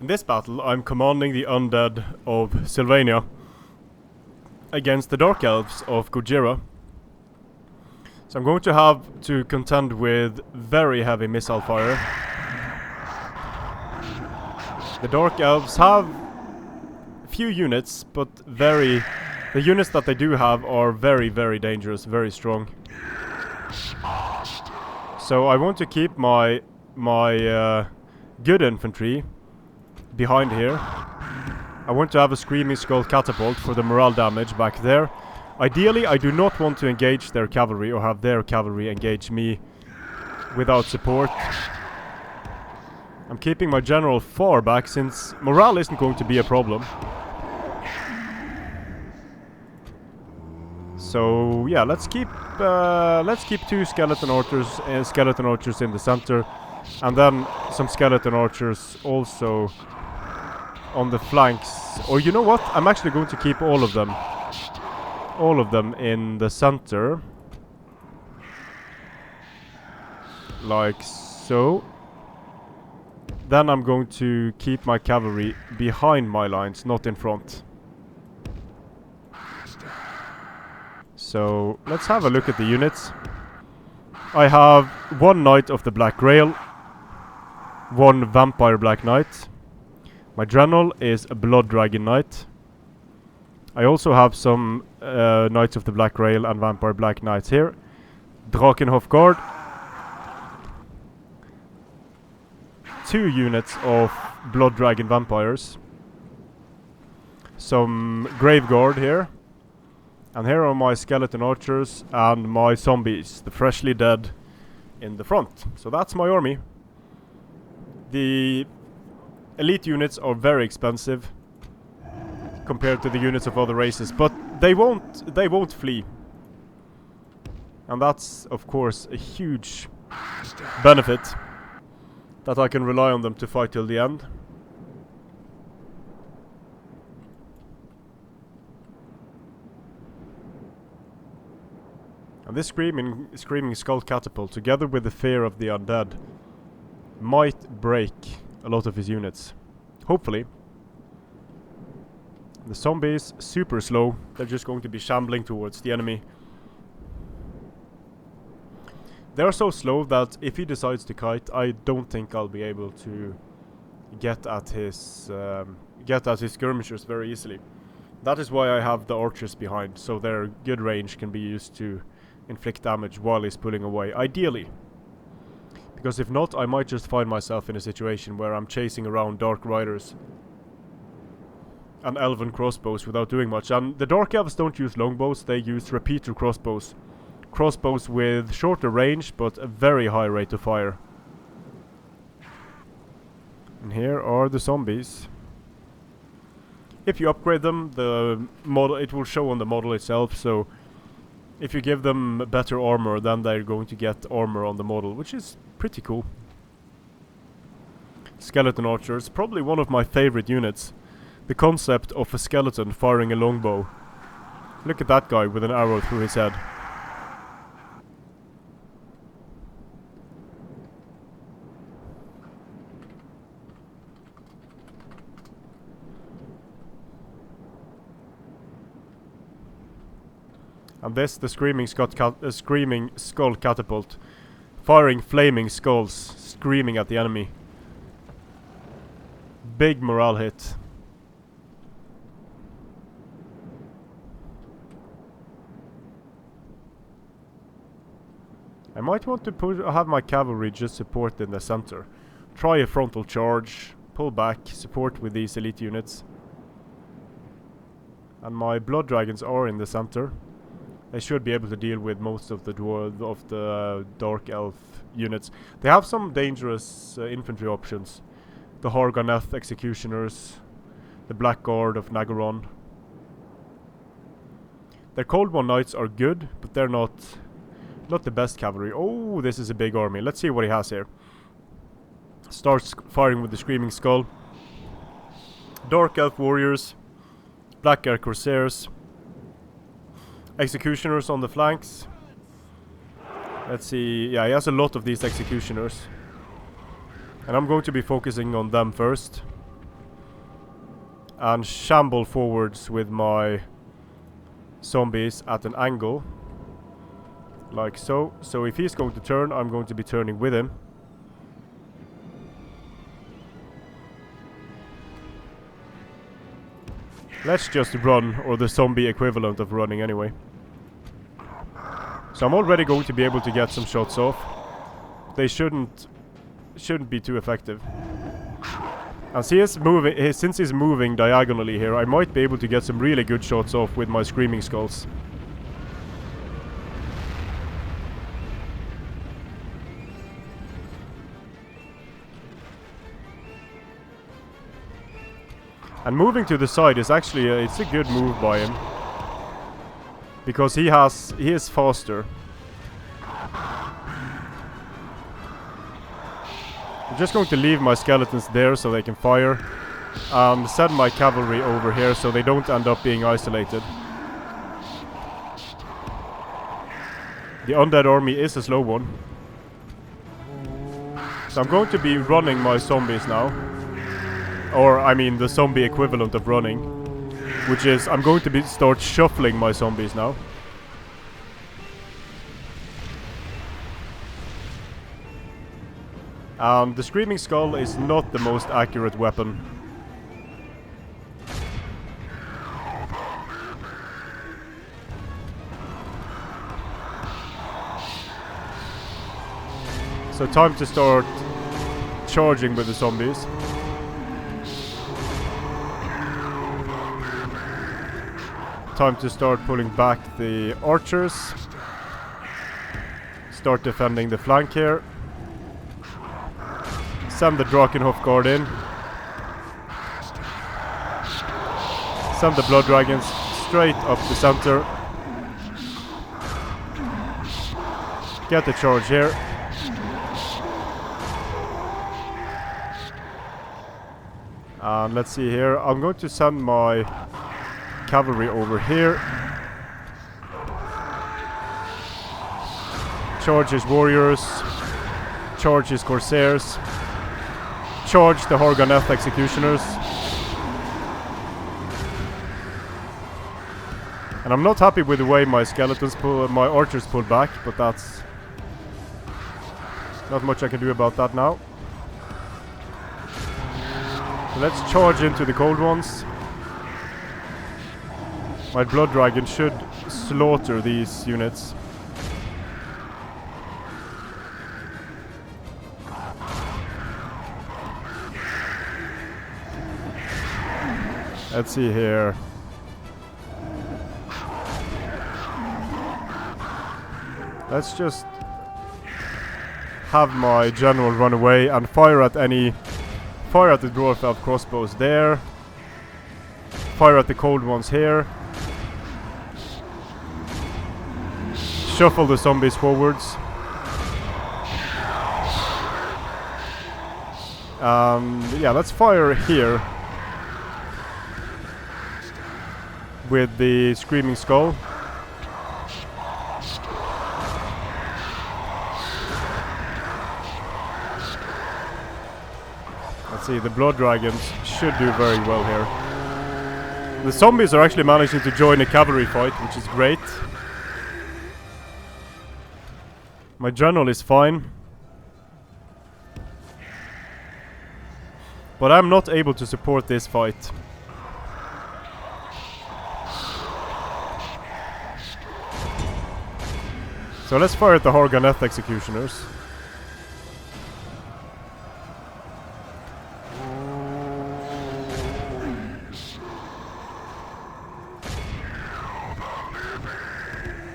In this battle, I'm commanding the Undead of Sylvania against the Dark Elves of Gojira. So I'm going to have to contend with very heavy missile fire. The Dark Elves have few units, but the units that they do have are very, very dangerous, very strong. So I want to keep my good infantry behind here. I want to have a Screaming Skull catapult for the morale damage back there. Ideally, I do not want to engage their cavalry or have their cavalry engage me without support. I'm keeping my general far back since morale isn't going to be a problem. So yeah, let's keep two skeleton archers in the center, and then some skeleton archers also on the flanks. Or you know what? I'm actually going to keep all of them in the center, like so. Then I'm going to keep my cavalry behind my lines, not in front. So let's have a look at the units. I have one Knight of the Black Grail, one Vampire Black Knight. My general is a Blood Dragon Knight. I also have some Knights of the Black Grail and Vampire Black Knights here. Drakenhof Guard. 2 units of Blood Dragon Vampires. Some Grave Guard here. And here are my skeleton archers and my zombies, the freshly dead, in the front. So that's my army. The elite units are very expensive compared to the units of other races, but they won't flee. And that's of course a huge benefit, that I can rely on them to fight till the end. And this screaming skull catapult, together with the fear of the undead, might break a lot of his units. Hopefully. The zombies, super slow. They're just going to be shambling towards the enemy. They're so slow that if he decides to kite, I don't think I'll be able to get at his skirmishers very easily. That is why I have the archers behind, so their good range can be used to inflict damage while he's pulling away, ideally. Because if not, I might just find myself in a situation where I'm chasing around Dark Riders and Elven crossbows without doing much. And the Dark Elves don't use longbows, they use repeater crossbows. Crossbows with shorter range, but a very high rate of fire. And here are the zombies. If you upgrade them, the model, it will show on the model itself, so if you give them better armor, then they're going to get armor on the model, which is pretty cool. Skeleton archers, probably one of my favorite units. The concept of a skeleton firing a longbow. Look at that guy with an arrow through his head. And this, the Screaming Skull catapult, firing flaming skulls, screaming at the enemy. Big morale hit. I might want to have my cavalry just support in the center. Try a frontal charge, pull back, support with these elite units. And my blood dragons are in the center. They should be able to deal with most of the Dark Elf units. They have some dangerous infantry options. The Harganeth Executioners, the Black Guard of Nagaron. Their Cold One Knights are good, but they're not the best cavalry. Oh, this is a big army. Let's see what he has here. Starts firing with the Screaming Skull. Dark Elf Warriors, Black Elf Corsairs, Executioners on the flanks. Let's see. Yeah, he has a lot of these Executioners. And I'm going to be focusing on them first. and shamble forwards with my zombies at an angle. Like so. So if he's going to turn, I'm going to be turning with him. Let's just run, or the zombie equivalent of running anyway. So I'm already going to be able to get some shots off. They shouldn't be too effective. And since he's moving diagonally here, I might be able to get some really good shots off with my screaming skulls. And moving to the side is actually it's a good move by him, because he is faster. I'm just going to leave my skeletons there so they can fire, and send my cavalry over here so they don't end up being isolated. The undead army is a slow one, so I'm going to be running my zombies now. Or, I mean, the zombie equivalent of running. Which is, I'm going to start shuffling my zombies now. The Screaming Skull is not the most accurate weapon. So time to start charging with the zombies. Time to start pulling back the archers. Start defending the flank here. Send the Drakenhof guard in. Send the blood dragons straight up the center. Get the charge here. And let's see here. I'm going to send my cavalry over here. Charge his warriors. Charge his corsairs. Charge the Horganeth executioners. And I'm not happy with the way my archers pull back, but that's not much I can do about that now. So let's charge into the cold ones. My blood dragon should slaughter these units. Let's see here. Let's just have my general run away and fire at the dwarf elf crossbows there. Fire at the cold ones here. Shuffle the zombies forwards. Yeah, let's fire here with the Screaming Skull. Let's see, the blood dragons should do very well here. The zombies are actually managing to join a cavalry fight, which is great. My general is fine. But I'm not able to support this fight. So let's fire at the Horganeth executioners.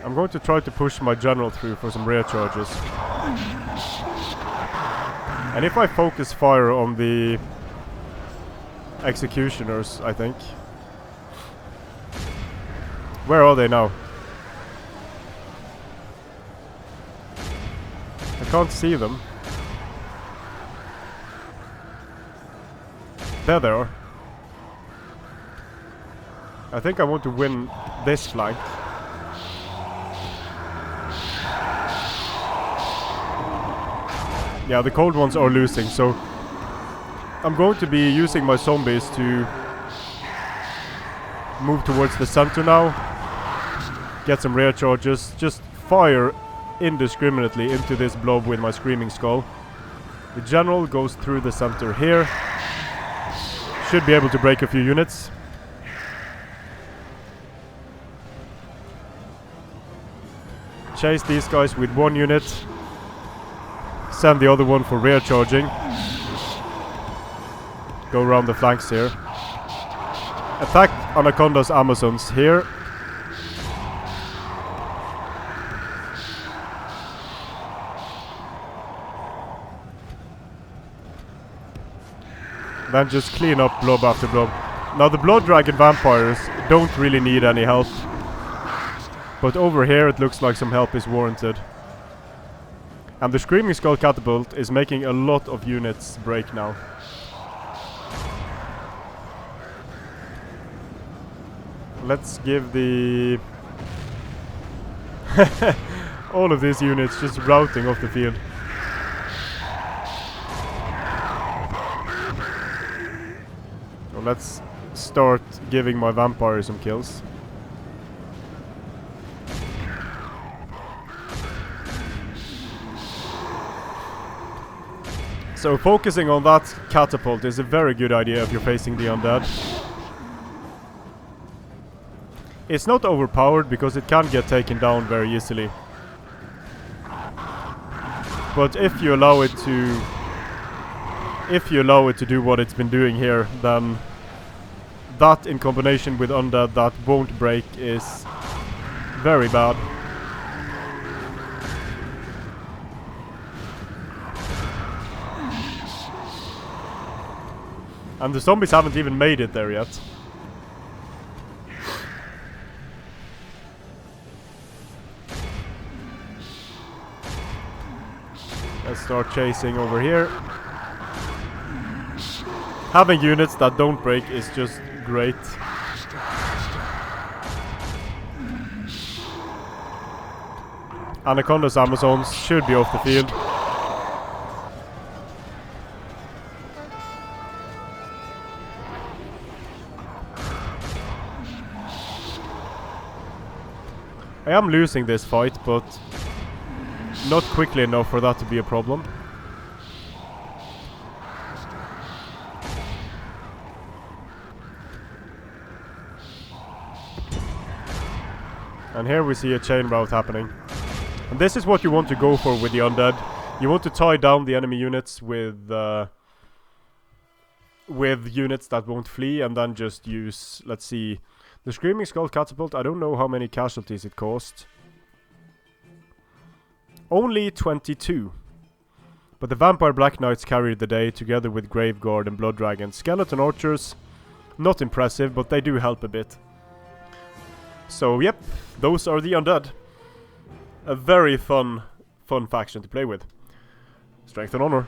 I'm going to try to push my general through for some rear charges. And if I focus fire on the executioners, I think. Where are they now? I can't see them. There they are. I think I want to win this flank. Yeah, the cold ones are losing, so I'm going to be using my zombies to Move towards the center now. Get some rear charges. Just fire indiscriminately into this blob with my Screaming Skull. The general goes through the center here. Should be able to break a few units. Chase these guys with one unit. Send the other one for rear charging. Go around the flanks here. Attack Anaconda's Amazons here. Then just clean up blob after blob. Now the Blood Dragon vampires don't really need any help. But over here it looks like some help is warranted. And the Screaming Skull Catapult is making a lot of units break now. Let's give the... all of these units just routing off the field. So let's start giving my vampires some kills. So focusing on that catapult is a very good idea if you're facing the undead. It's not overpowered because it can get taken down very easily. But if you allow it to do what it's been doing here, then that in combination with undead that won't break is very bad. And the zombies haven't even made it there yet. Let's start chasing over here. Having units that don't break is just great. Anaconda's Amazons should be off the field. I am losing this fight, but not quickly enough for that to be a problem. And here we see a chain rout happening. And this is what you want to go for with the undead. You want to tie down the enemy units with units that won't flee, and then just use, let's see, the Screaming Skull Catapult. I don't know how many casualties it cost. Only 22. But the Vampire Black Knights carried the day together with Graveguard and Blood Dragon. Skeleton Archers, not impressive, but they do help a bit. So yep, those are the Undead. A very fun faction to play with. Strength and Honor.